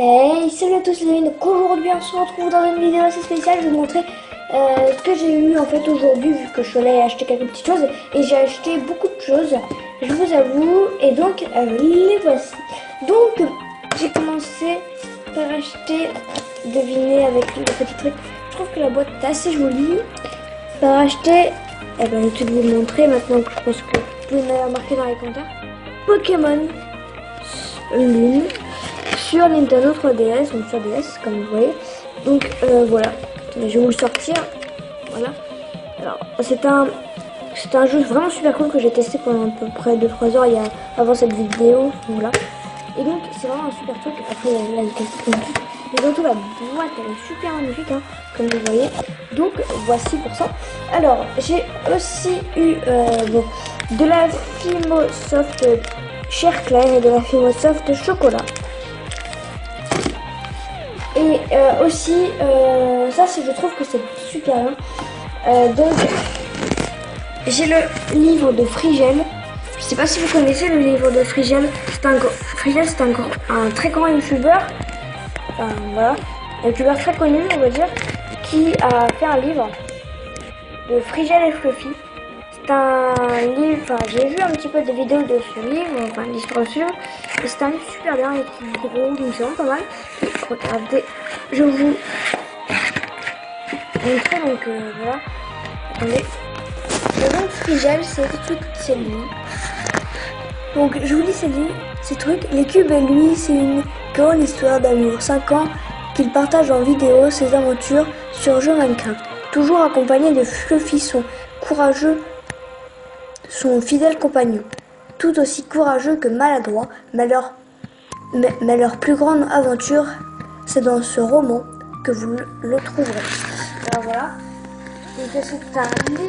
Hey, salut à tous les amis, donc aujourd'hui on se retrouve dans une vidéo assez spéciale. Je vais vous montrer ce que j'ai eu en fait aujourd'hui, vu que je suis allée acheter quelques petites choses et j'ai acheté beaucoup de choses, je vous avoue, et donc les voici. Donc j'ai commencé par acheter, devinez avec le petit truc, je trouve que la boîte est assez jolie, par acheter, je vais tout vous montrer maintenant que je pense que vous pouvez me remarquer dans les commentaires, Pokémon Lune sur Nintendo 3DS, donc sur DS comme vous voyez. Donc voilà, je vais vous le sortir. Voilà. Alors c'est un jeu vraiment super cool que j'ai testé pendant à peu près 2-3 heures avant cette vidéo. Voilà. Et donc c'est vraiment un super truc. Après là il y a quelques trucs. Et surtout la boîte elle est super magnifique hein, comme vous voyez. Donc voici pour ça. Alors j'ai aussi eu de la Fimosoft Chair Claire et de la Fimosoft Chocolat. Et aussi, ça je trouve que c'est super bien. Donc, j'ai le livre de Frigel. Je sais pas si vous connaissez le livre de Frigel. Frigel, c'est un très grand youtubeur. Enfin, voilà. Un youtubeur très connu, on va dire. Qui a fait un livre de Frigel et Fluffy. C'est un livre, enfin, j'ai vu un petit peu des vidéos de ce livre, enfin l'histoire de ce livre, et c'est un livre super bien, il est gros, donc c'est vraiment pas mal. Regardez, je vous montrer, donc voilà, attendez. Et donc Frigel, c'est lui. Donc je vous lis ces trucs. Les cubes et lui, c'est une grande histoire d'amour. 5 ans qu'il partage en vidéo ses aventures sur jeu Minecraft. Toujours accompagné de Fluffy, son fidèle compagnon. Tout aussi courageux que maladroit, mais leur plus grande aventure, c'est dans ce roman que vous le trouverez. Alors voilà. Donc c'est un livre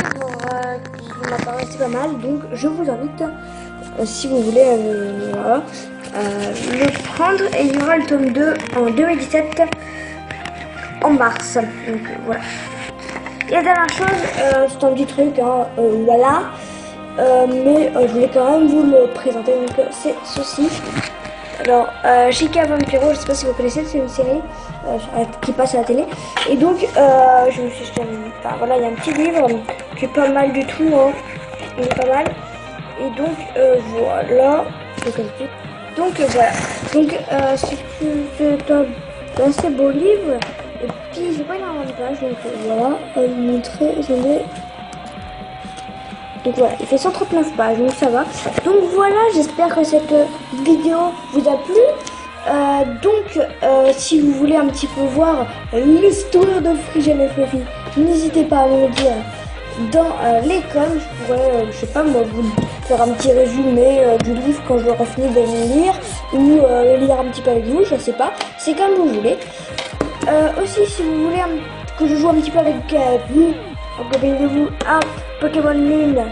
qui m'apparaît pas mal, donc je vous invite, si vous voulez, voilà, le prendre. Et il y aura le tome 2 en 2017, en mars. Donc voilà. Et la dernière chose, c'est un petit truc, hein, voilà. Mais je voulais quand même vous le présenter, donc c'est ceci. Alors, Chica Vampiro, je sais pas si vous connaissez, c'est une série qui passe à la télé. Et donc, je me suis acheté, enfin voilà, il y a un petit livre qui est pas mal du tout, hein. Il est pas mal. Et donc, voilà. Donc, voilà. Donc, c'est un assez beau livre. Et puis, j'ai pas énormément de pages, donc voilà. Je vais vous montrer, attendez. Donc voilà, il fait 139 pages, donc ça va. Donc voilà, j'espère que cette vidéo vous a plu. Si vous voulez un petit peu voir l'histoire de Frigel et Fluffy, n'hésitez pas à me le dire dans les coms. Je pourrais, je sais pas moi, vous faire un petit résumé du livre quand je l'aurai fini de le lire, ou le lire un petit peu avec vous, je sais pas. C'est comme vous voulez. Aussi, si vous voulez que je joue un petit peu avec vous, accompagnez-vous à Pokémon Lune,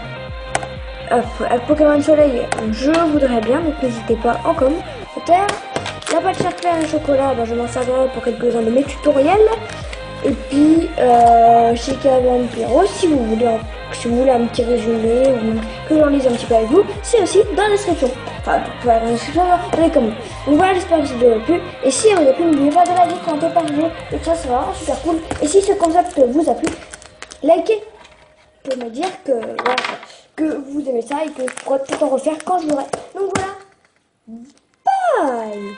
à Pokémon Soleil, je voudrais bien, donc n'hésitez pas en commentaire. La pâte Chair Claire et chocolat, je m'en servirai pour quelques-uns de mes tutoriels. Et puis, Chica Vampiro, si vous voulez un petit résumé, ou que j'en lise un petit peu avec vous, c'est aussi dans la description. Enfin, dans la description, dans les commentaires. Donc voilà, j'espère que cette vidéo vous a plu. Et si elle vous a plu, n'oubliez pas de la liker, commenter, partager, et ça, c'est vraiment super cool. Et si ce concept vous a plu, likez pour me dire que, voilà, que vous aimez ça et que je pourrais peut-être en refaire quand je l'aurai. Donc voilà, bye.